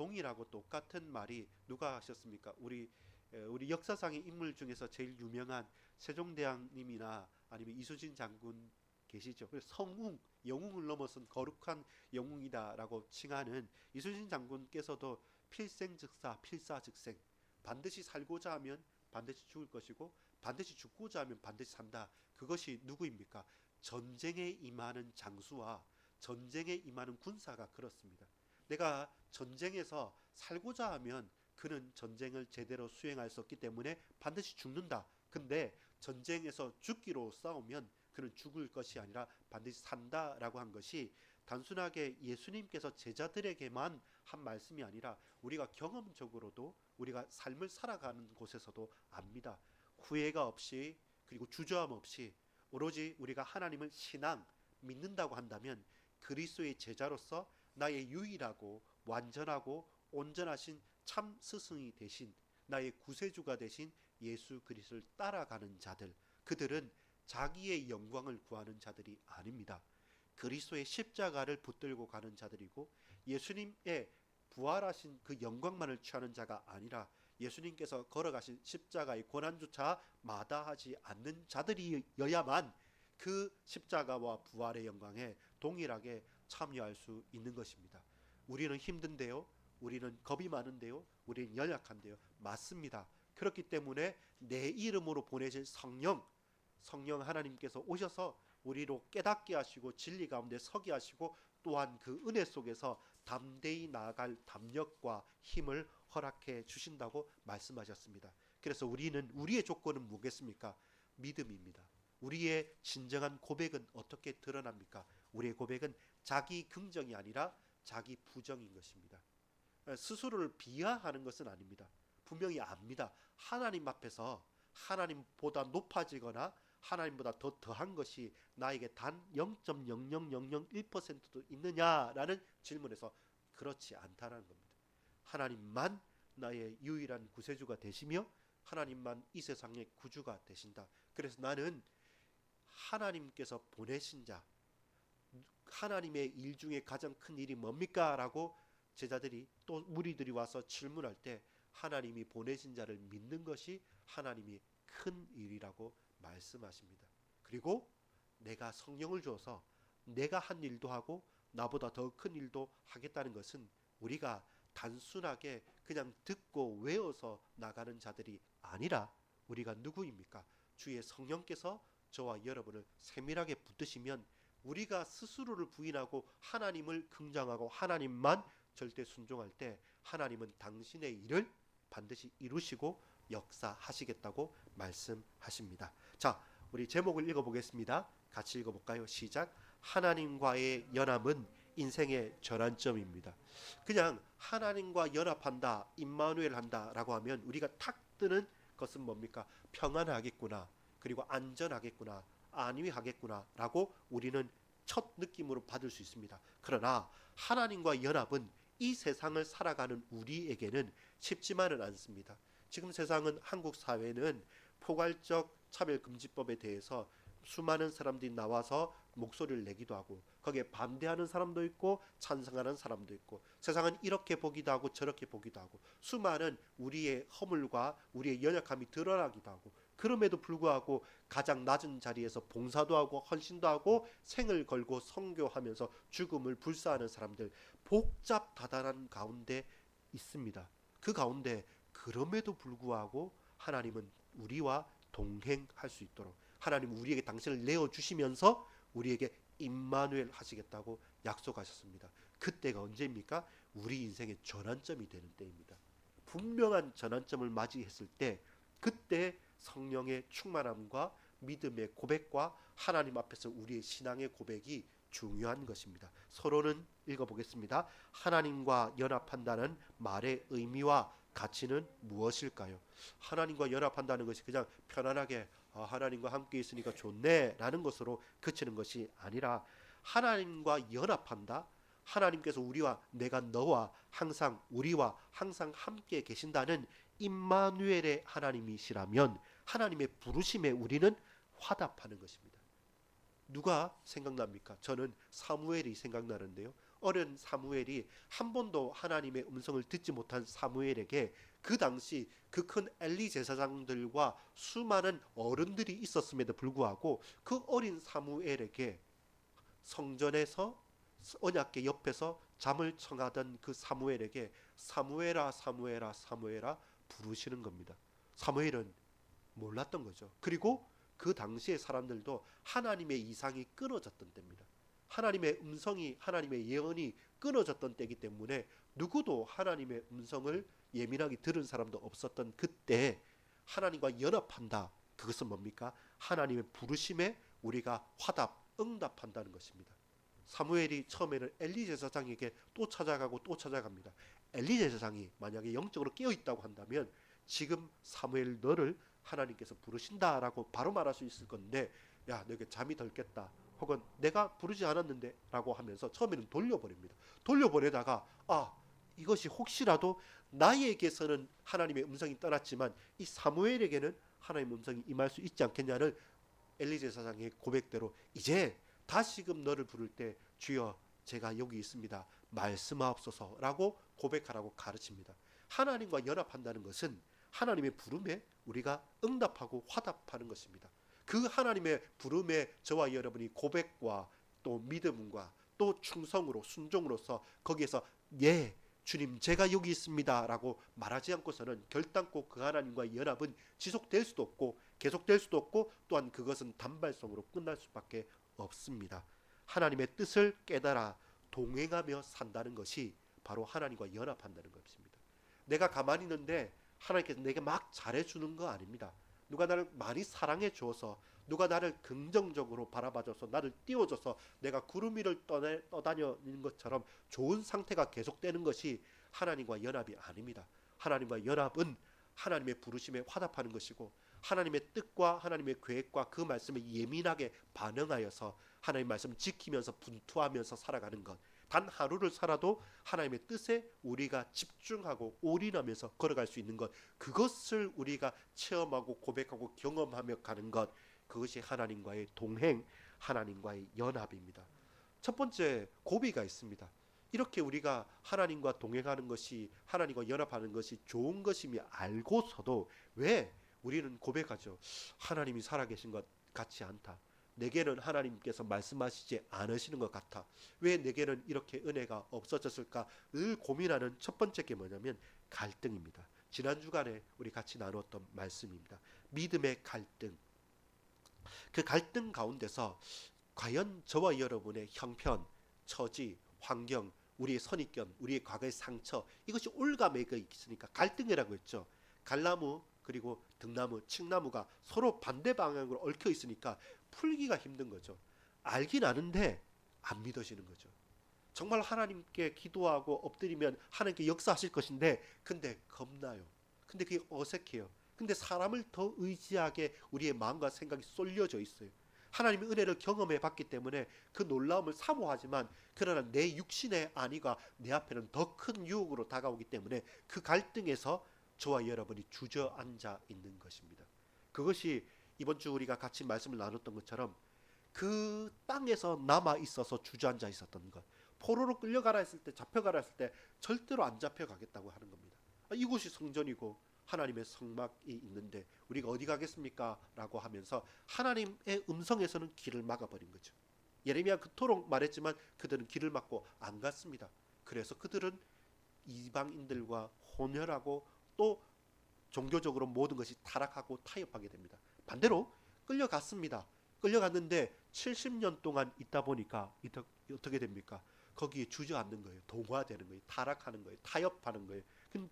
동일하고 똑같은 말이 누가 하셨습니까? 우리 역사상의 인물 중에서 제일 유명한 세종대왕님이나 아니면 이수진 장군 계시죠. 그래서 성웅, 영웅을 넘어선 거룩한 영웅이다라고 칭하는 이수진 장군께서도 필생즉사, 필사즉생. 반드시 살고자 하면 반드시 죽을 것이고 반드시 죽고자 하면 반드시 산다. 그것이 누구입니까? 전쟁에 임하는 장수와 전쟁에 임하는 군사가 그렇습니다. 내가 전쟁에서 살고자 하면 그는 전쟁을 제대로 수행할 수 없기 때문에 반드시 죽는다. 근데 전쟁에서 죽기로 싸우면 그는 죽을 것이 아니라 반드시 산다라고 한 것이 단순하게 예수님께서 제자들에게만 한 말씀이 아니라 우리가 경험적으로도 우리가 삶을 살아가는 곳에서도 압니다. 후회가 없이 그리고 주저함 없이 오로지 우리가 하나님을 믿는다고 한다면 그리스도의 제자로서 나의 유일하고 완전하고 온전하신 참 스승이 되신 나의 구세주가 되신 예수 그리스도를 따라가는 자들, 그들은 자기의 영광을 구하는 자들이 아닙니다. 그리스도의 십자가를 붙들고 가는 자들이고 예수님의 부활하신 그 영광만을 취하는 자가 아니라 예수님께서 걸어가신 십자가의 고난조차 마다하지 않는 자들이어야만 그 십자가와 부활의 영광에 동일하게 참여할 수 있는 것입니다. 우리는 힘든데요. 우리는 겁이 많은데요. 우리는 연약한데요. 맞습니다. 그렇기 때문에 내 이름으로 보내신 성령 하나님께서 오셔서 우리로 깨닫게 하시고 진리 가운데 서게 하시고 또한 그 은혜 속에서 담대히 나아갈 담력과 힘을 허락해 주신다고 말씀하셨습니다. 그래서 우리의 조건은 뭐겠습니까? 믿음입니다. 우리의 진정한 고백은 어떻게 드러납니까? 우리의 고백은 자기 긍정이 아니라 자기 부정인 것입니다. 스스로를 비하하는 것은 아닙니다. 분명히 압니다. 하나님 앞에서 하나님보다 높아지거나 하나님보다 더 더한 것이 나에게 단 0.00001%도 있느냐라는 질문에서 그렇지 않다는 겁니다. 하나님만 나의 유일한 구세주가 되시며 하나님만 이 세상의 구주가 되신다. 그래서 나는 하나님께서 보내신 자, 하나님의 일 중에 가장 큰 일이 뭡니까? 라고 제자들이 또 무리들이 와서 질문할 때 하나님이 보내신 자를 믿는 것이 하나님이 큰 일이라고 말씀하십니다. 그리고 내가 성령을 주어서 내가 한 일도 하고 나보다 더 큰 일도 하겠다는 것은 우리가 단순하게 그냥 듣고 외워서 나가는 자들이 아니라 우리가 누구입니까? 주의 성령께서 저와 여러분을 세밀하게 붙드시면 우리가 스스로를 부인하고 하나님을 긍정하고 하나님만 절대 순종할 때 하나님은 당신의 일을 반드시 이루시고 역사하시겠다고 말씀하십니다. 자, 우리 제목을 읽어보겠습니다. 같이 읽어볼까요? 시작. 하나님과의 연합은 인생의 전환점입니다. 그냥 하나님과 연합한다, 임마누엘 한다라고 하면 우리가 탁 뜨는 것은 뭡니까? 평안하겠구나, 그리고 안전하겠구나, 안위하겠구나라고 우리는 첫 느낌으로 받을 수 있습니다. 그러나 하나님과 연합은 이 세상을 살아가는 우리에게는 쉽지만은 않습니다. 지금 세상은 한국 사회는 포괄적 차별금지법에 대해서 수많은 사람들이 나와서 목소리를 내기도 하고 거기에 반대하는 사람도 있고 찬성하는 사람도 있고 세상은 이렇게 보기도 하고 저렇게 보기도 하고 수많은 우리의 허물과 우리의 연약함이 드러나기도 하고 그럼에도 불구하고 가장 낮은 자리에서 봉사도 하고 헌신도 하고 생을 걸고 선교하면서 죽음을 불사하는 사람들 복잡다단한 가운데 있습니다. 그 가운데 그럼에도 불구하고 하나님은 우리와 동행할 수 있도록 하나님은 우리에게 당신을 내어주시면서 우리에게 임마누엘 하시겠다고 약속하셨습니다. 그때가 언제입니까? 우리 인생의 전환점이 되는 때입니다. 분명한 전환점을 맞이했을 때 그때 성령의 충만함과 믿음의 고백과 하나님 앞에서 우리의 신앙의 고백이 중요한 것입니다. 서론은 읽어보겠습니다. 하나님과 연합한다는 말의 의미와 가치는 무엇일까요? 하나님과 연합한다는 것이 그냥 편안하게 하나님과 함께 있으니까 좋네 라는 것으로 그치는 것이 아니라 하나님과 연합한다. 하나님께서 내가 너와 항상 우리와 항상 함께 계신다는 임마누엘의 하나님이시라면 하나님의 부르심에 우리는 화답하는 것입니다. 누가 생각납니까? 저는 사무엘이 생각나는데요. 어린 사무엘이 한 번도 하나님의 음성을 듣지 못한 사무엘에게 그 당시 그 큰 엘리 제사장들과 수많은 어른들이 있었음에도 불구하고 그 어린 사무엘에게 성전에서 언약궤 옆에서 잠을 청하던 그 사무엘에게 사무엘아 사무엘아 사무엘아 부르시는 겁니다. 사무엘은 몰랐던 거죠. 그리고 그 당시의 사람들도 하나님의 이상이 끊어졌던 때입니다. 하나님의 음성이, 하나님의 예언이 끊어졌던 때이기 때문에 누구도 하나님의 음성을 예민하게 들은 사람도 없었던 그때 하나님과 연합한다. 그것은 뭡니까? 하나님의 부르심에 우리가 응답한다는 것입니다. 사무엘이 처음에는 엘리 제사장에게 또 찾아가고 또 찾아갑니다. 엘리 제사장이 만약에 영적으로 깨어있다고 한다면 지금 사무엘 너를 하나님께서 부르신다라고 바로 말할 수 있을 건데, 야 너에게 잠이 덜 깼다, 혹은 내가 부르지 않았는데 라고 하면서 처음에는 돌려보냅니다. 돌려보내다가 이것이 혹시라도 나에게서는 하나님의 음성이 떠났지만 이 사무엘에게는 하나님의 음성이 임할 수 있지 않겠냐는 엘리 제사장의 고백대로 이제 다시금 너를 부를 때 주여 제가 여기 있습니다 말씀하옵소서라고 고백하라고 가르칩니다. 하나님과 연합한다는 것은 하나님의 부름에 우리가 응답하고 화답하는 것입니다. 그 하나님의 부름에 저와 여러분이 고백과 또 믿음과 또 충성으로 순종으로서 거기에서 예 주님 제가 여기 있습니다 라고 말하지 않고서는 결단코 그 하나님과의 연합은 지속될 수도 없고 계속될 수도 없고 또한 그것은 단발성으로 끝날 수밖에 없습니다. 하나님의 뜻을 깨달아 동행하며 산다는 것이 바로 하나님과 연합한다는 것입니다. 내가 가만히 있는데 하나님께서 내게 막 잘해주는 거 아닙니다. 누가 나를 많이 사랑해 주어서, 누가 나를 긍정적으로 바라봐줘서, 나를 띄워줘서 내가 구름 위를 떠다니는 것처럼 좋은 상태가 계속되는 것이 하나님과 연합이 아닙니다. 하나님과 연합은 하나님의 부르심에 화답하는 것이고 하나님의 뜻과 하나님의 계획과 그 말씀에 예민하게 반응하여서 하나님의 말씀을 지키면서 분투하면서 살아가는 것, 단 하루를 살아도 하나님의 뜻에 우리가 집중하고 올인하면서 걸어갈 수 있는 것, 그것을 우리가 체험하고 고백하고 경험하며 가는 것, 그것이 하나님과의 동행, 하나님과의 연합입니다. 첫 번째 고비가 있습니다. 이렇게 우리가 하나님과 동행하는 것이, 하나님과 연합하는 것이 좋은 것임이 알고서도 왜 우리는 고백하죠? 하나님이 살아계신 것 같지 않다. 내게는 하나님께서 말씀하시지 않으시는 것 같아. 왜 내게는 이렇게 은혜가 없어졌을까? 늘 고민하는 첫 번째 게 뭐냐면 갈등입니다. 지난 주간에 우리 같이 나눴던 말씀입니다. 믿음의 갈등. 그 갈등 가운데서 과연 저와 여러분의 형편, 처지, 환경, 우리의 선입견, 우리의 과거의 상처, 이것이 올가매가 있으니까 갈등이라고 했죠. 갈나무 그리고 등나무, 칡나무가 서로 반대 방향으로 얽혀 있으니까 풀기가 힘든 거죠. 알긴 아는데 안 믿어지는 거죠. 정말 하나님께 기도하고 엎드리면 하나님께 역사하실 것인데 근데 겁나요. 근데 그게 어색해요. 근데 사람을 더 의지하게 우리의 마음과 생각이 쏠려져 있어요. 하나님의 은혜를 경험해 봤기 때문에 그 놀라움을 사모하지만 그러나 내 육신의 안위가 내 앞에는 더 큰 유혹으로 다가오기 때문에 그 갈등에서 저와 여러분이 주저앉아 있는 것입니다. 그것이 이번 주 우리가 같이 말씀을 나눴던 것처럼 그 땅에서 남아 있어서 주저앉아 있었던 것, 포로로 끌려가라 했을 때, 잡혀가라 했을 때 절대로 안 잡혀가겠다고 하는 겁니다. 이곳이 성전이고 하나님의 성막이 있는데 우리가 어디 가겠습니까? 라고 하면서 하나님의 음성에서는 길을 막아버린 거죠. 예레미야 그토록 말했지만 그들은 길을 막고 안 갔습니다. 그래서 그들은 이방인들과 혼혈하고 또 종교적으로 모든 것이 타락하고 타협하게 됩니다. 반대로 끌려갔습니다. 끌려갔는데 70년 동안 있다 보니까 어떻게 됩니까? 거기에 주저앉는 거예요. 동화되는 거예요. 타락하는 거예요. 타협하는 거예요.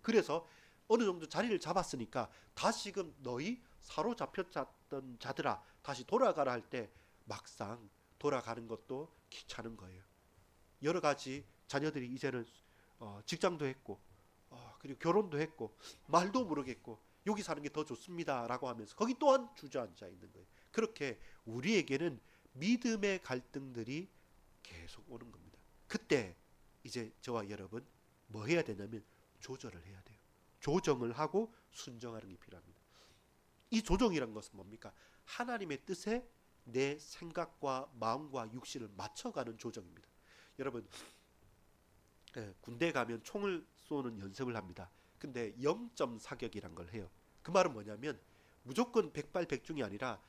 그래서 어느 정도 자리를 잡았으니까 다시금 너희 사로잡혔던 자들아 다시 돌아가라 할 때 막상 돌아가는 것도 귀찮은 거예요. 여러 가지 자녀들이 이제는 직장도 했고 그리고 결혼도 했고 말도 모르겠고 여기 사는 게 더 좋습니다 라고 하면서 거기 또한 주저앉아 있는 거예요. 그렇게 우리에게는 믿음의 갈등들이 계속 오는 겁니다. 그때 이제 저와 여러분 뭐 해야 되냐면 조절을 해야 돼요. 조정을 하고 순종하는 게 필요합니다. 이 조정이란 것은 뭡니까? 하나님의 뜻에 내 생각과 마음과 육신을 맞춰가는 조정입니다. 여러분 군대 가면 총을 쏘는 연습을 합니다. 근데 0점 사격이란 걸 해요. 그 말은 뭐냐면 무조건 백발백중이 아니라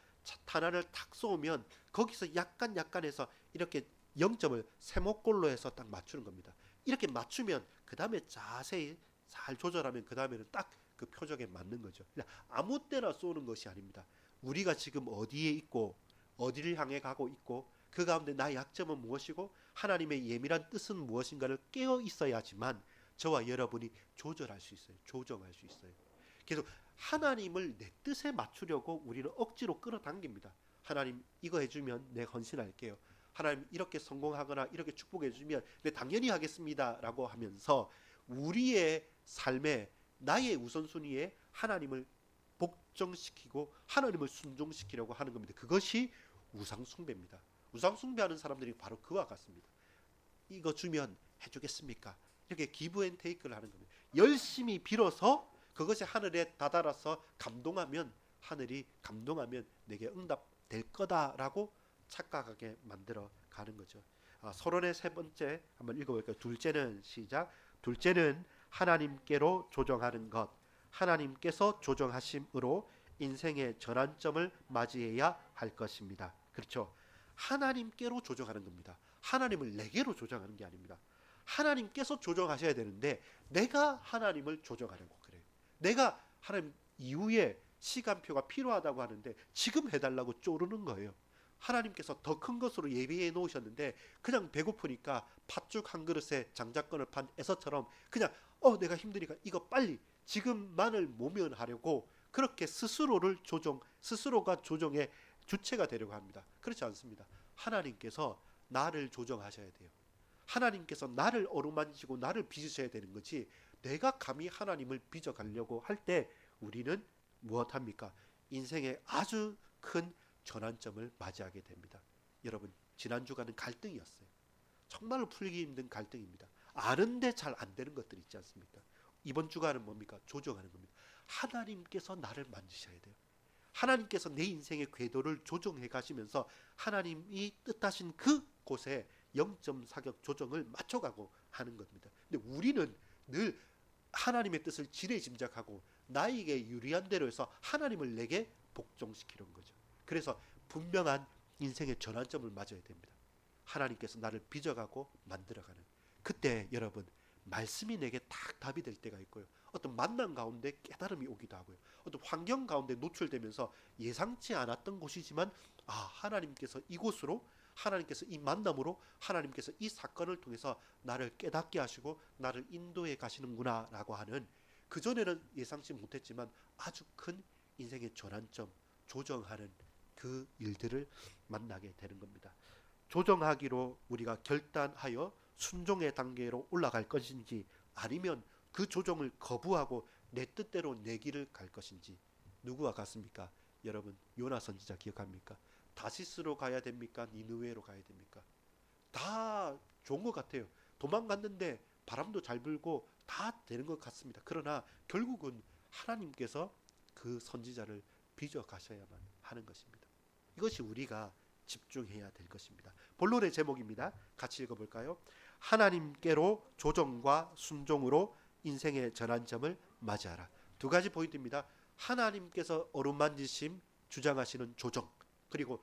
탄환을 탁 쏘면 거기서 약간 해서 이렇게 0점을 세모꼴로 해서 딱 맞추는 겁니다. 이렇게 맞추면 그 다음에 자세히 잘 조절하면 그 다음에는 딱 그 표적에 맞는 거죠. 아무 때나 쏘는 것이 아닙니다. 우리가 지금 어디에 있고 어디를 향해 가고 있고 그 가운데 나의 약점은 무엇이고 하나님의 예민한 뜻은 무엇인가를 깨어 있어야지만 저와 여러분이 조절할 수 있어요. 조정할 수 있어요. 계속 하나님을 내 뜻에 맞추려고 우리는 억지로 끌어당깁니다. 하나님 이거 해주면 내 헌신할게요. 하나님 이렇게 성공하거나 이렇게 축복해주면 네 당연히 하겠습니다 라고 하면서 우리의 삶에 나의 우선순위에 하나님을 복종시키고 하나님을 순종시키려고 하는 겁니다. 그것이 우상숭배입니다. 우상숭배하는 사람들이 바로 그와 같습니다. 이거 주면 해주겠습니까? 이렇게 기브 앤 테이크를 하는 겁니다. 열심히 빌어서 그것이 하늘에 다다라서 감동하면 하늘이 감동하면 내게 응답될 거다라고 착각하게 만들어 가는 거죠. 서론의 세 번째 한번 읽어볼까요? 둘째는 시작. 둘째는 하나님께로 조정하는 것. 하나님께서 조정하심으로 인생의 전환점을 맞이해야 할 것입니다. 그렇죠? 하나님께로 조정하는 겁니다. 하나님을 내게로 조정하는 게 아닙니다. 하나님께서 조정하셔야 되는데 내가 하나님을 조정하려고 그래요. 내가 하나님 이후에 시간표가 필요하다고 하는데 지금 해달라고 쪼르는 거예요. 하나님께서 더 큰 것으로 예비해 놓으셨는데 그냥 배고프니까 팥죽 한 그릇에 장작권을 판 에서처럼 그냥 내가 힘드니까 이거 빨리 지금만을 모면하려고 그렇게 스스로가 조정의 주체가 되려고 합니다. 그렇지 않습니다. 하나님께서 나를 조정하셔야 돼요. 하나님께서 나를 어루만지고 나를 빚으셔야 되는 거지 내가 감히 하나님을 빚어가려고 할 때 우리는 무엇합니까? 인생의 아주 큰 전환점을 맞이하게 됩니다. 여러분 지난주간은 갈등이었어요. 정말로 풀기 힘든 갈등입니다. 아는데 잘 안 되는 것들이 있지 않습니까? 이번 주간은 뭡니까? 조정하는 겁니다. 하나님께서 나를 만지셔야 돼요. 하나님께서 내 인생의 궤도를 조정해 가시면서 하나님이 뜻하신 그 곳에 0점 사격 조정을 맞춰가고 하는 겁니다. 근데 우리는 늘 하나님의 뜻을 지레짐작하고 나에게 유리한 대로 해서 하나님을 내게 복종시키는 거죠. 그래서 분명한 인생의 전환점을 맞아야 됩니다. 하나님께서 나를 빚어가고 만들어가는 그때 여러분 말씀이 내게 딱 답이 될 때가 있고요. 어떤 만남 가운데 깨달음이 오기도 하고요. 어떤 환경 가운데 노출되면서 예상치 않았던 곳이지만 하나님께서 이곳으로 하나님께서 이 만남으로 하나님께서 이 사건을 통해서 나를 깨닫게 하시고 나를 인도해 가시는구나 라고 하는 그전에는 예상치 못했지만 아주 큰 인생의 전환점 조정하는 그 일들을 만나게 되는 겁니다. 조정하기로 우리가 결단하여 순종의 단계로 올라갈 것인지 아니면 그 조정을 거부하고 내 뜻대로 내 길을 갈 것인지 누구와 같습니까? 여러분 요나 선지자 기억합니까? 다시스로 가야 됩니까? 니느웨로 가야 됩니까? 다 좋은 것 같아요. 도망갔는데 바람도 잘 불고 다 되는 것 같습니다. 그러나 결국은 하나님께서 그 선지자를 빚어 가셔야만 하는 것입니다. 이것이 우리가 집중해야 될 것입니다. 본론의 제목입니다. 같이 읽어볼까요? 하나님께로 조정과 순종으로 인생의 전환점을 맞이하라. 두 가지 포인트입니다. 하나님께서 어루만지심 주장하시는 조정, 그리고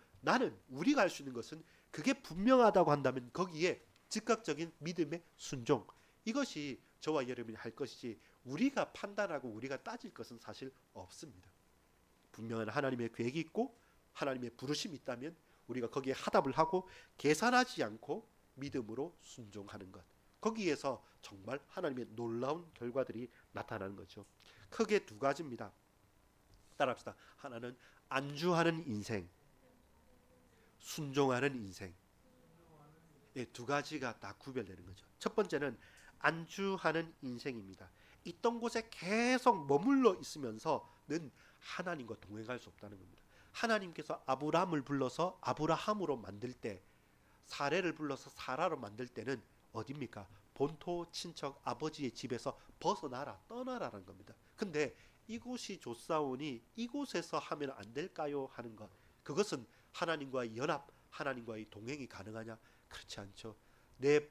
우리가 할 수 있는 것은 그게 분명하다고 한다면 거기에 즉각적인 믿음의 순종, 이것이 저와 여러분이 할 것이지 우리가 판단하고 우리가 따질 것은 사실 없습니다. 분명한 하나님의 계획이 있고 하나님의 부르심이 있다면 우리가 거기에 하답을 하고 계산하지 않고 믿음으로 순종하는 것, 거기에서 정말 하나님의 놀라운 결과들이 나타나는 거죠. 크게 두 가지입니다. 따라합시다. 하나는 안주하는 인생, 순종하는 인생. 두 가지가 다 구별되는 거죠. 첫 번째는 안주하는 인생입니다. 있던 곳에 계속 머물러 있으면서는 하나님과 동행할 수 없다는 겁니다. 하나님께서 아브라함을 불러서 아브라함으로 만들 때, 사례를 불러서 사라로 만들 때는 어디입니까? 본토 친척 아버지의 집에서 벗어나라, 떠나라는 겁니다. 근데 이곳이 좋사오니 이곳에서 하면 안 될까요? 하는 것, 그것은 하나님과의 연합, 하나님과의 동행이 가능하냐? 그렇지 않죠. 내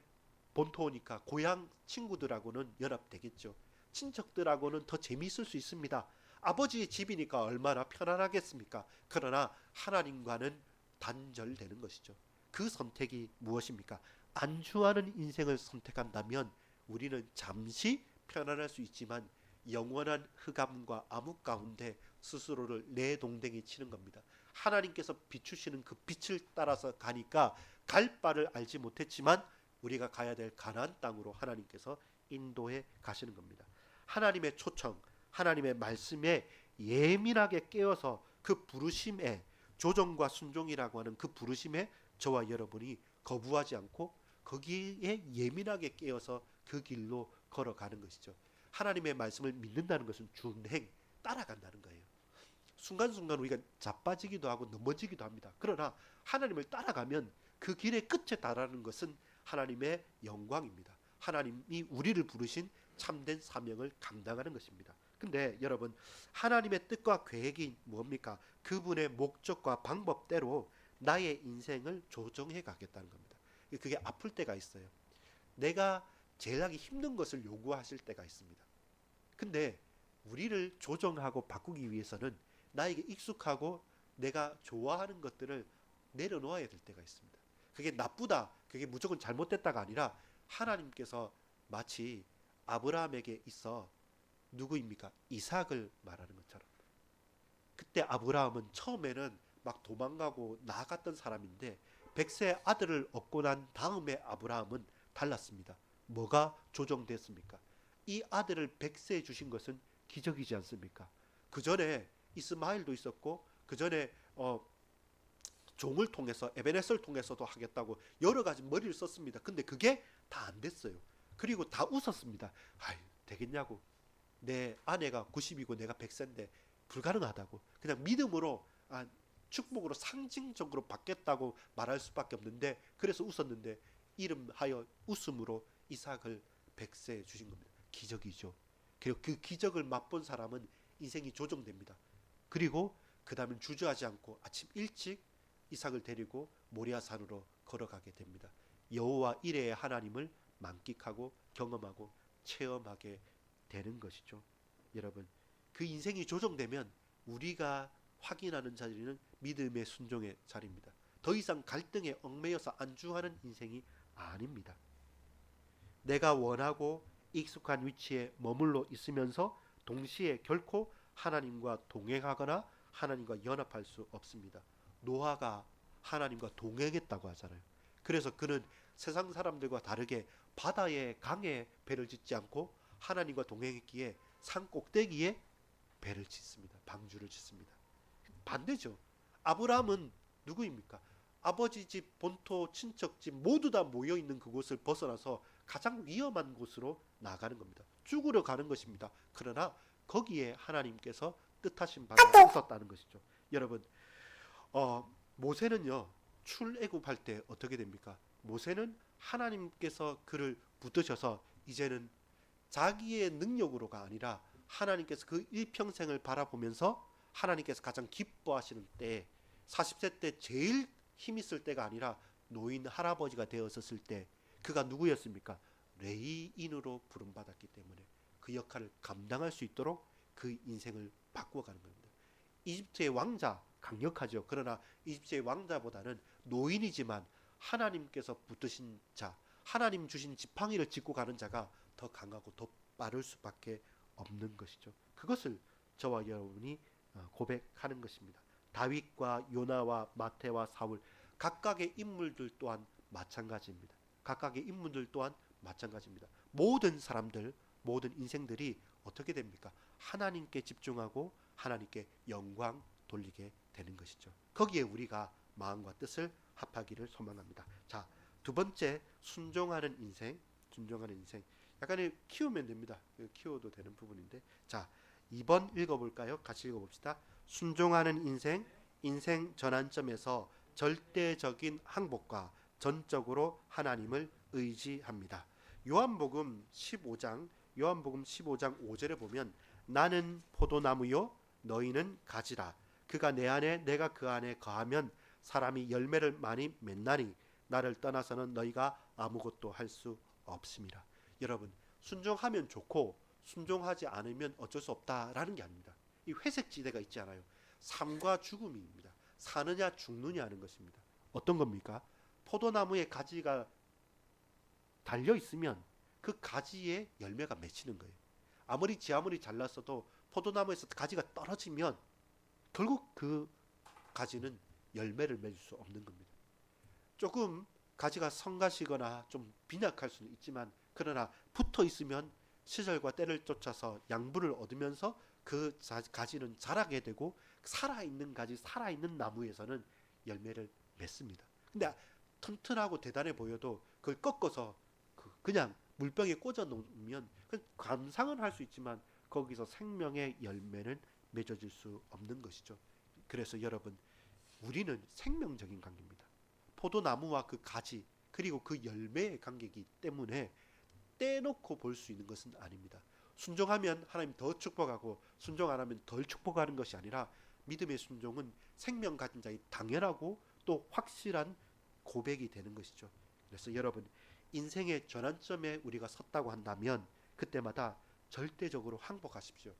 본토니까 고향 친구들하고는 연합되겠죠. 친척들하고는 더 재미있을 수 있습니다. 아버지의 집이니까 얼마나 편안하겠습니까? 그러나 하나님과는 단절되는 것이죠. 그 선택이 무엇입니까? 안주하는 인생을 선택한다면 우리는 잠시 편안할 수 있지만 영원한 흑암과 암흑 가운데 스스로를 내동댕이 치는 겁니다. 하나님께서 비추시는 그 빛을 따라서 가니까 갈 바를 알지 못했지만 우리가 가야 될 가나안 땅으로 하나님께서 인도해 가시는 겁니다. 하나님의 초청, 하나님의 말씀에 예민하게 깨어서 그 부르심에, 조정과 순종이라고 하는 그 부르심에 저와 여러분이 거부하지 않고 거기에 예민하게 깨어서 그 길로 걸어가는 것이죠. 하나님의 말씀을 믿는다는 것은 준행, 따라간다는 거예요. 순간순간 우리가 자빠지기도 하고 넘어지기도 합니다. 그러나 하나님을 따라가면 그 길의 끝에 달하는 것은 하나님의 영광입니다. 하나님이 우리를 부르신 참된 사명을 감당하는 것입니다. 근데 여러분, 하나님의 뜻과 계획이 뭡니까? 그분의 목적과 방법대로 나의 인생을 조정해 가겠다는 겁니다. 그게 아플 때가 있어요. 내가 제일 하기 힘든 것을 요구하실 때가 있습니다. 근데 우리를 조정하고 바꾸기 위해서는 나에게 익숙하고 내가 좋아하는 것들을 내려놓아야 될 때가 있습니다. 그게 나쁘다, 그게 무조건 잘못됐다가 아니라 하나님께서 마치 아브라함에게 있어 누구입니까? 이삭을 말하는 것처럼. 그때 아브라함은 처음에는 막 도망가고 나아갔던 사람인데 100세 아들을 얻고 난 다음에 아브라함은 달랐습니다. 뭐가 조정됐습니까? 이 아들을 100세에 주신 것은 기적이지 않습니까? 그 전에 이스마엘도 있었고 그 전에 종을 통해서 에베네스를 통해서도 하겠다고 여러 가지 머리를 썼습니다. 근데 그게 다 안 됐어요. 그리고 다 웃었습니다. 아유, 되겠냐고. 내 아내가 90이고 내가 100세인데 불가능하다고. 그냥 믿음으로 축복으로 상징적으로 받겠다고 말할 수밖에 없는데 그래서 웃었는데 이름하여 웃음으로 이삭을 100세에 주신 겁니다. 기적이죠. 그리고 그 기적을 맛본 사람은 인생이 조정됩니다. 그리고 그 다음엔 주저하지 않고 아침 일찍 이삭을 데리고 모리아산으로 걸어가게 됩니다. 여호와 이레의 하나님을 만끽하고 경험하고 체험하게 되는 것이죠. 여러분, 그 인생이 조정되면 우리가 확인하는 자리는 믿음의 순종의 자리입니다. 더 이상 갈등에 얽매여서 안주하는 인생이 아닙니다. 내가 원하고 익숙한 위치에 머물러 있으면서 동시에 결코 하나님과 동행하거나 하나님과 연합할 수 없습니다. 노아가 하나님과 동행했다고 하잖아요. 그래서 그는 세상 사람들과 다르게 바다의 강에 배를 짓지 않고 하나님과 동행했기에 산 꼭대기에 배를 짓습니다. 방주를 짓습니다. 반대죠. 아브라함은 누구입니까? 아버지 집, 본토, 친척집 모두 다 모여 있는 그곳을 벗어나서 가장 위험한 곳으로 나가는 겁니다. 죽으러 가는 것입니다. 그러나 거기에 하나님께서 뜻하신 바가 있었다는 것이죠. 여러분, 모세는요 출애굽할 때 어떻게 됩니까? 모세는 하나님께서 그를 붙드셔서 이제는 자기의 능력으로가 아니라 하나님께서 그 일평생을 바라보면서 하나님께서 가장 기뻐하시는 때 40세 때 제일 힘있을 때가 아니라 노인 할아버지가 되었을 때 그가 누구였습니까? 레위인으로 부름받았기 때문에 그 역할을 감당할 수 있도록 그 인생을 바꾸어가는 겁니다. 이집트의 왕자 강력하죠. 그러나 이집트의 왕자보다는 노인이지만 하나님께서 붙드신 자, 하나님 주신 지팡이를 짚고 가는 자가 더 강하고 더 빠를 수밖에 없는 것이죠. 그것을 저와 여러분이 고백하는 것입니다. 다윗과 요나와 마태와 사울 각각의 인물들 또한 마찬가지입니다. 각각의 인물들 또한 마찬가지입니다. 모든 사람들, 모든 인생들이 어떻게 됩니까? 하나님께 집중하고 하나님께 영광 돌리게 되는 것이죠. 거기에 우리가 마음과 뜻을 합하기를 소망합니다. 자, 두 번째, 순종하는 인생. 순종하는 인생. 약간의 키우면 됩니다. 키워도 되는 부분인데. 자, 2번 읽어볼까요? 같이 읽어봅시다. 순종하는 인생, 인생 전환점에서 절대적인 항복과 전적으로 하나님을 의지합니다. 요한복음 15장 5절에 보면 나는 포도나무요 너희는 가지라. 그가 내 안에 내가 그 안에 거하면 사람이 열매를 많이 맺나니 나를 떠나서는 너희가 아무것도 할 수 없습니다. 여러분, 순종하면 좋고 순종하지 않으면 어쩔 수 없다라는 게 아닙니다. 이 회색 지대가 있지 않아요. 삶과 죽음입니다. 사느냐 죽느냐 하는 것입니다. 어떤 겁니까? 포도나무에 가지가 달려 있으면 그 가지에 열매가 맺히는 거예요. 아무리 잘랐어도 포도나무에서 가지가 떨어지면 결국 그 가지는 열매를 맺을 수 없는 겁니다. 조금 가지가 성가시거나 좀 빈약할 수는 있지만 그러나 붙어 있으면 시절과 때를 쫓아서 양분을 얻으면서 그 가지는 자라게 되고 살아있는 가지, 살아있는 나무에서는 열매를 맺습니다. 근데 튼튼하고 대단해 보여도 그걸 꺾어서 그냥 물병에 꽂아 놓으면 감상은 할 수 있지만 거기서 생명의 열매는 맺어질 수 없는 것이죠. 그래서 여러분, 우리는 생명적인 관계입니다. 포도나무와 그 가지 그리고 그 열매의 관계이기 때문에 떼놓고 볼 수 있는 것은 아닙니다. 순종하면 하나님 더 축복하고 순종 안 하면 덜 축복하는 것이 아니라 믿음의 순종은 생명 가진 자의 당연하고 또 확실한 고백이 되는 것이죠. 그래서 여러분, 인생의 전환점에 우리가 섰다고 한다면 그때마다 절대적으로 항복하십시오.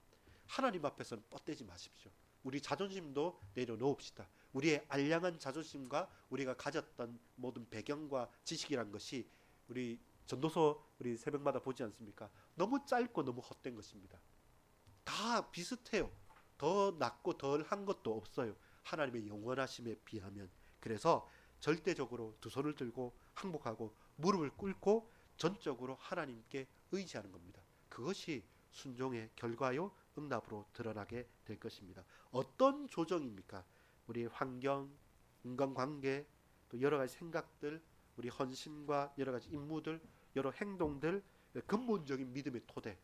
하나님 앞에서는 뻗대지 마십시오. 우리 자존심도 내려놓읍시다. 우리의 알량한 자존심과 우리가 가졌던 모든 배경과 지식이란 것이 우리 전도서 우리 새벽마다 보지 않습니까? 너무 짧고 너무 헛된 것입니다. 다 비슷해요. 더 낫고 덜 한 것도 없어요. 하나님의 영원하심에 비하면. 그래서 절대적으로 두 손을 들고 항복하고 무릎을 꿇고 전적으로 하나님께 의지하는 겁니다. 그것이 순종의 결과요 응답으로 드러나게 될 것입니다. 어떤 조정입니까? 우리 환경, 인간관계, 또 여러 가지 생각들, 우리 헌신과 여러 가지 임무들, 여러 행동들, 근본적인 믿음의 토대.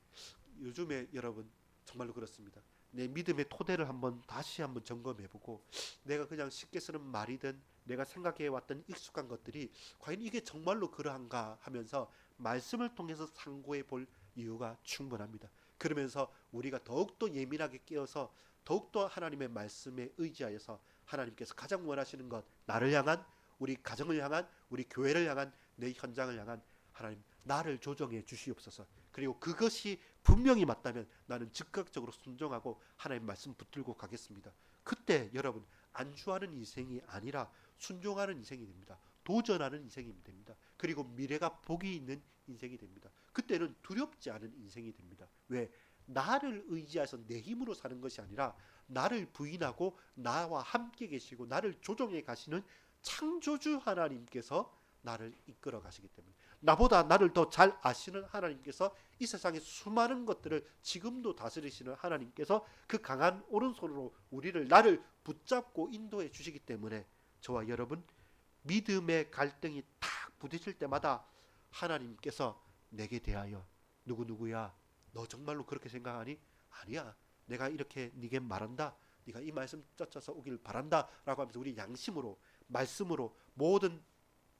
요즘에 여러분 정말로 그렇습니다. 내 믿음의 토대를 다시 한번 점검해보고 내가 그냥 쉽게 쓰는 말이든 내가 생각해왔던 익숙한 것들이 과연 이게 정말로 그러한가 하면서 말씀을 통해서 상고해 볼 이유가 충분합니다. 그러면서 우리가 더욱더 예민하게 깨어서 더욱더 하나님의 말씀에 의지하여서 하나님께서 가장 원하시는 것, 나를 향한, 우리 가정을 향한, 우리 교회를 향한, 내 현장을 향한 하나님, 나를 조정해 주시옵소서. 그리고 그것이 분명히 맞다면 나는 즉각적으로 순종하고 하나님 말씀 붙들고 가겠습니다. 그때 여러분, 안주하는 인생이 아니라 순종하는 인생이 됩니다. 도전하는 인생이 됩니다. 그리고 미래가 복이 있는 인생이 됩니다. 그때는 두렵지 않은 인생이 됩니다. 왜? 나를 의지해서 내 힘으로 사는 것이 아니라 나를 부인하고 나와 함께 계시고 나를 조정해 가시는 창조주 하나님께서 나를 이끌어 가시기 때문에, 나보다 나를 더 잘 아시는 하나님께서 이 세상의 수많은 것들을 지금도 다스리시는 하나님께서 그 강한 오른손으로 나를 붙잡고 인도해 주시기 때문에 저와 여러분, 믿음의 갈등이 탁 부딪힐 때마다 하나님께서 내게 대하여 누구누구야, 너 정말로 그렇게 생각하니? 아니야, 내가 이렇게 네게 말한다, 네가 이 말씀 쫓아서 오길 바란다 라고 하면서 우리 양심으로, 말씀으로, 모든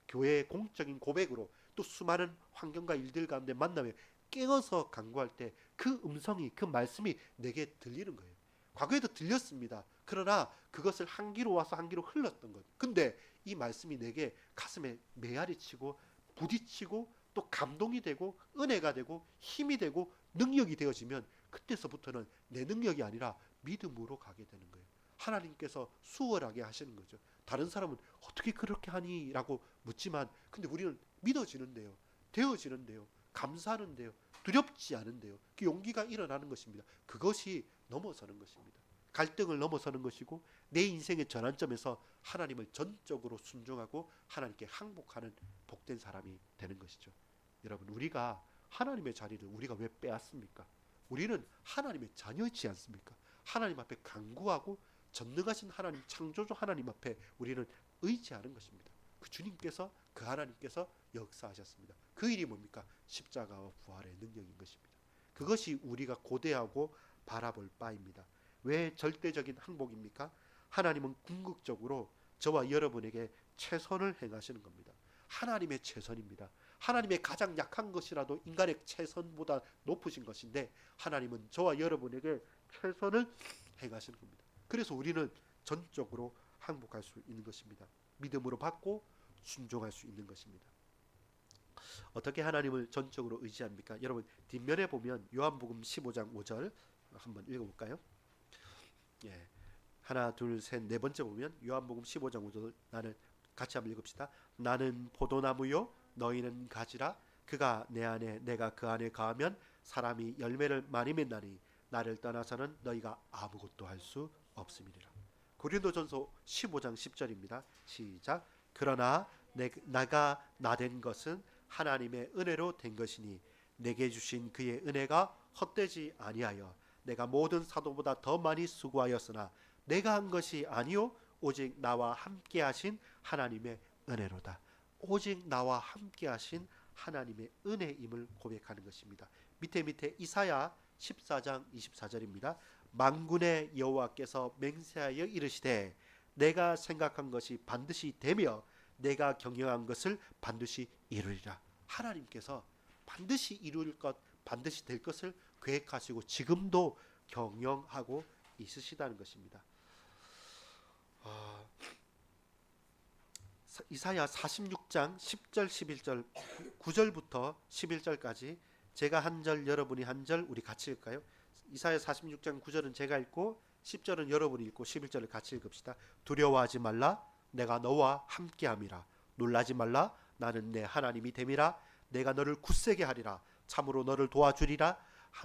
교회의 공적인 고백으로, 또 수많은 환경과 일들 가운데 만나며 깨어서 간구할 때 그 음성이, 그 말씀이 내게 들리는 거예요. 과거에도 들렸습니다. 그러나 그것을 한 귀로 와서 한 귀로 흘렀던 것. 근데 이 말씀이 내게 가슴에 메아리 치고 부딪히고 또 감동이 되고 은혜가 되고 힘이 되고 능력이 되어지면 그때서부터는 내 능력이 아니라 믿음으로 가게 되는 거예요. 하나님께서 수월하게 하시는 거죠. 다른 사람은 어떻게 그렇게 하니? 라고 묻지만 근데 우리는 믿어지는데요. 되어지는데요. 감사하는데요. 두렵지 않은데요. 그 용기가 일어나는 것입니다. 그것이 넘어서는 것입니다. 갈등을 넘어서는 것이고 내 인생의 전환점에서 하나님을 전적으로 순종하고 하나님께 항복하는 복된 사람이 되는 것이죠. 여러분, 우리가 하나님의 자리를 우리가 왜 빼앗습니까? 우리는 하나님의 자녀이지 않습니까? 하나님 앞에 간구하고 전능하신 하나님, 창조주 하나님 앞에 우리는 의지하는 것입니다. 그 주님께서, 그 하나님께서 역사하셨습니다. 그 일이 뭡니까? 십자가와 부활의 능력인 것입니다. 그것이 우리가 고대하고 바라볼 바입니다. 왜 절대적인 항복입니까? 하나님은 궁극적으로 저와 여러분에게 최선을 행하시는 겁니다. 하나님의 최선입니다. 하나님의 가장 약한 것이라도 인간의 최선보다 높으신 것인데 하나님은 저와 여러분에게 최선을 행하시는 겁니다. 그래서 우리는 전적으로 항복할 수 있는 것입니다. 믿음으로 받고 순종할 수 있는 것입니다. 어떻게 하나님을 전적으로 의지합니까? 여러분 뒷면에 보면 요한복음 15장 5절 한번 읽어볼까요? 예, 하나 둘 셋 네 번째 보면 요한복음 15장 5절 나는 같이 한번 읽읍시다. 나는 포도나무요 너희는 가지라. 그가 내 안에 내가 그 안에 거하면 사람이 열매를 많이 맺나니 나를 떠나서는 너희가 아무것도 할 수 없음이니라. 고린도전서 15장 10절입니다. 시작. 그러나 나가 나된 것은 하나님의 은혜로 된 것이니 내게 주신 그의 은혜가 헛되지 아니하여 내가 모든 사도보다 더 많이 수고하였으나 내가 한 것이 아니요 오직 나와 함께 하신 하나님의 은혜로다. 오직 나와 함께 하신 하나님의 은혜임을 고백하는 것입니다. 밑에 이사야 14장 24절입니다. 만군의 여호와께서 맹세하여 이르시되 내가 생각한 것이 반드시 되며 내가 경영한 것을 반드시 이루리라. 하나님께서 반드시 이룰 것, 반드시 될 것을 계획하시고 지금도 경영하고 있으시다는 것입니다. 이사야 46장 10절 11절 9절부터 11절까지 제가 한 절 여러분이 한 절 우리 같이 읽을까요? 이사야 46장 9절은 제가 읽고 10절은 여러분이 읽고 11절을 같이 읽읍시다. 두려워하지 말라 내가 너와 함께함이라. 놀라지 말라 나는 내 하나님이 됨이라. 내가 너를 굳세게 하리라. 참으로 너를 도와주리라.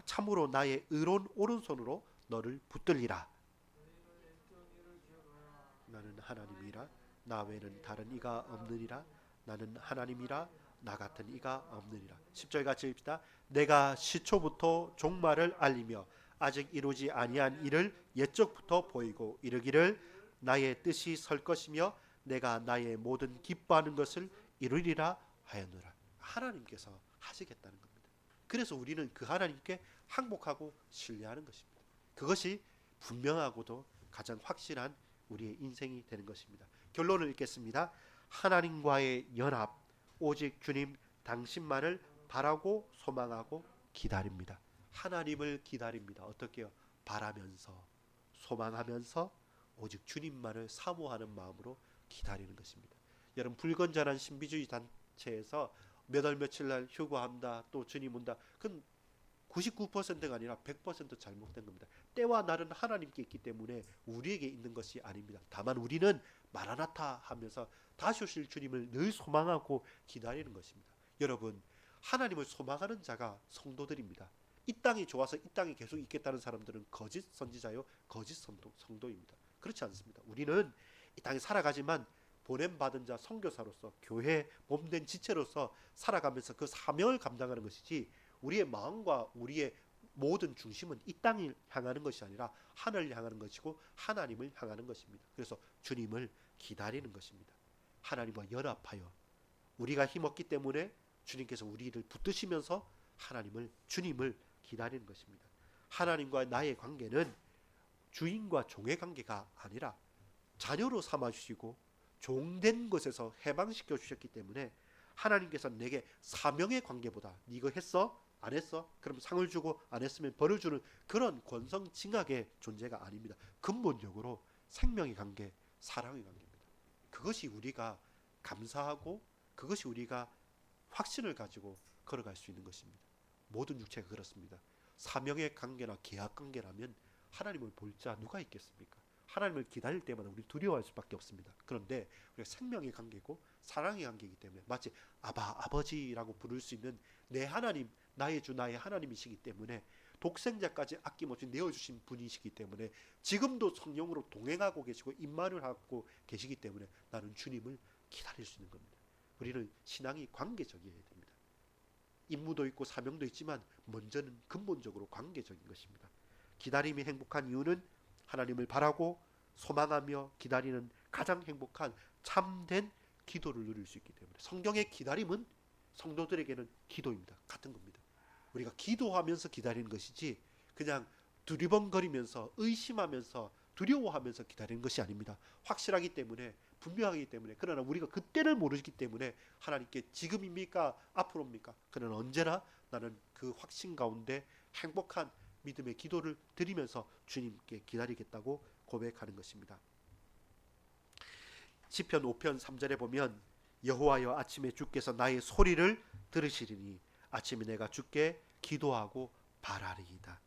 참으로 나의 의로운 오른손으로 너를 붙들리라. 나는 하나님이라 나 외에는 다른 이가 없느니라. 나는 하나님이라 나 같은 이가 없느니라. 10절 같이 읽읍시다. 내가 시초부터 종말을 알리며 아직 이루지 아니한 일을 옛적부터 보이고 이르기를 나의 뜻이 설 것이며 내가 나의 모든 기뻐하는 것을 이루리라 하였노라. 하나님께서 하시겠다는 겁니다. 그래서 우리는 그 하나님께 항복하고 신뢰하는 것입니다. 그것이 분명하고도 가장 확실한 우리의 인생이 되는 것입니다. 결론을 읽겠습니다. 하나님과의 연합, 오직 주님 당신만을 바라고 소망하고 기다립니다. 하나님을 기다립니다. 어떻게요? 바라면서, 소망하면서 오직 주님만을 사모하는 마음으로 기다리는 것입니다. 여러분 불건전한 신비주의 단체에서 몇 월 며칠 날 휴거한다, 또 주님 온다. 그건 99%가 아니라 100% 잘못된 겁니다. 때와 날은 하나님께 있기 때문에 우리에게 있는 것이 아닙니다. 다만 우리는 마라나타 하면서 다시 오실 주님을 늘 소망하고 기다리는 것입니다. 여러분 하나님을 소망하는 자가 성도들입니다. 이 땅이 좋아서 이 땅에 계속 있겠다는 사람들은 거짓 선지자요 거짓 성도입니다. 그렇지 않습니다. 우리는 이 땅에 살아가지만 보냄받은 자 선교사로서 교회 몸된 지체로서 살아가면서 그 사명을 감당하는 것이지 우리의 마음과 우리의 모든 중심은 이 땅을 향하는 것이 아니라 하늘을 향하는 것이고 하나님을 향하는 것입니다. 그래서 주님을 기다리는 것입니다. 하나님과 연합하여 우리가 힘없기 때문에 주님께서 우리를 붙드시면서 주님을 기다리는 것입니다. 하나님과 나의 관계는 주인과 종의 관계가 아니라 자녀로 삼아주시고 종된 것에서 해방시켜 주셨기 때문에 하나님께서 내게 사명의 관계보다 네 이거 했어? 안 했어? 그럼 상을 주고 안 했으면 벌을 주는 그런 권성징악의 존재가 아닙니다. 근본적으로 생명의 관계, 사랑의 관계입니다. 그것이 우리가 감사하고 그것이 우리가 확신을 가지고 걸어갈 수 있는 것입니다. 모든 육체가 그렇습니다. 사명의 관계나 계약 관계라면 하나님을 볼 자 누가 있겠습니까? 하나님을 기다릴 때마다 우리 두려워할 수밖에 없습니다. 그런데 우리가 생명의 관계고 사랑의 관계이기 때문에 마치 아버지라고 부를 수 있는 내 하나님, 나의 주, 나의 하나님이시기 때문에 독생자까지 아낌없이 내어주신 분이시기 때문에 지금도 성령으로 동행하고 계시고 임마누엘 하고 계시기 때문에 나는 주님을 기다릴 수 있는 겁니다. 우리는 신앙이 관계적이어야 됩니다. 임무도 있고 사명도 있지만 먼저는 근본적으로 관계적인 것입니다. 기다림이 행복한 이유는 하나님을 바라고 소망하며 기다리는 가장 행복한 참된 기도를 누릴 수 있기 때문에 성경의 기다림은 성도들에게는 기도입니다. 같은 겁니다. 우리가 기도하면서 기다리는 것이지 그냥 두리번거리면서 의심하면서 두려워하면서 기다리는 것이 아닙니다. 확실하기 때문에 분명하기 때문에 그러나 우리가 그때를 모르기 때문에 하나님께 지금입니까? 앞으로입니까? 그러나 언제나 나는 그 확신 가운데 행복한 믿음의 기도를 드리면서 주님께 기다리겠다고 고백하는 것입니다. 시편 5편 3절에 보면 여호와여 아침에 주께서 나의 소리를 들으시리니 아침에 내가 주께 기도하고 바라리이다.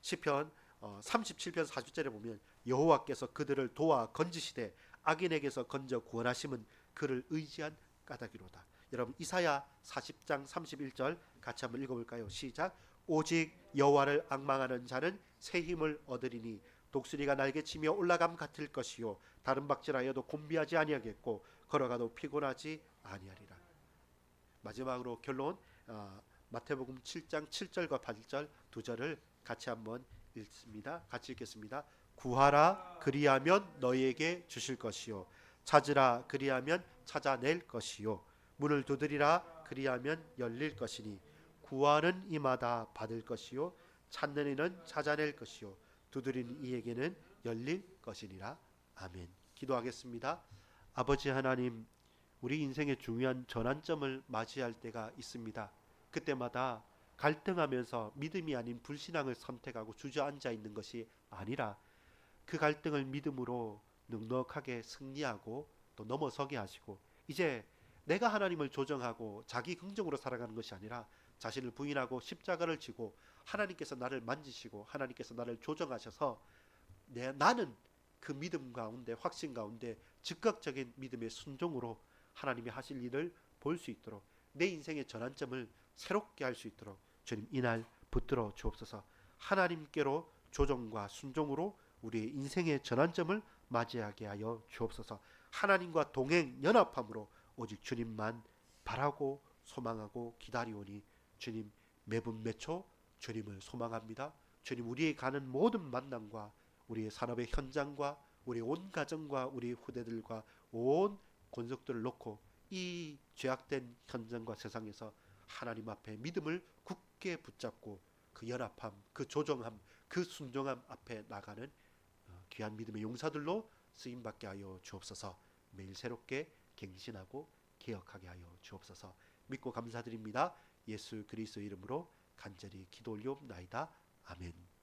시편 37편 40절에 보면 여호와께서 그들을 도와 건지시되 악인에게서 건져 구원하심은 그를 의지한 까닭이로다. 여러분 이사야 40장 31절 같이 한번 읽어볼까요? 시작. 오직 여호와를 앙망하는 자는 새 힘을 얻으리니 독수리가 날개치며 올라감 같을 것이요 다른 박질하여도 곤비하지 아니하겠고 걸어가도 피곤하지 아니하리라. 마지막으로 결론 마태복음 7장 7절과 8절 두 절을 같이 한번 읽습니다. 같이 읽겠습니다. 구하라 그리하면 너희에게 주실 것이요 찾으라 그리하면 찾아낼 것이요 문을 두드리라 그리하면 열릴 것이니 구하는 이마다 받을 것이요 찾는 이는 찾아낼 것이요 두드리는 이에게는 열릴 것이니라. 아멘. 기도하겠습니다. 아버지 하나님, 우리 인생의 중요한 전환점을 맞이할 때가 있습니다. 그때마다 갈등하면서 믿음이 아닌 불신앙을 선택하고 주저앉아 있는 것이 아니라 그 갈등을 믿음으로 넉넉하게 승리하고 또 넘어서게 하시고 이제 내가 하나님을 조정하고 자기 긍정으로 살아가는 것이 아니라 자신을 부인하고 십자가를 지고 하나님께서 나를 만지시고 하나님께서 나를 조정하셔서 나는 그 믿음 가운데 확신 가운데 즉각적인 믿음의 순종으로 하나님이 하실 일을 볼 수 있도록 내 인생의 전환점을 새롭게 할 수 있도록 주님 이날 붙들어 주옵소서. 하나님께로 조정과 순종으로 우리의 인생의 전환점을 맞이하게 하여 주옵소서. 하나님과 동행 연합함으로 오직 주님만 바라고 소망하고 기다리오니 주님 매분 매초 주님을 소망합니다. 주님 우리의 가는 모든 만남과 우리의 산업의 현장과 우리 온 가정과 우리 후대들과 온 권속들을 놓고 이 죄악된 현장과 세상에서 하나님 앞에 믿음을 굳게 붙잡고 그 연합함, 그 조정함, 그 순종함 앞에 나가는 귀한 믿음의 용사들로 쓰임받게 하여 주옵소서. 매일 새롭게 갱신하고 개혁하게 하여 주옵소서. 믿고 감사드립니다. 예수 그리스도 이름으로 간절히 기도 올리옵나이다. 아멘.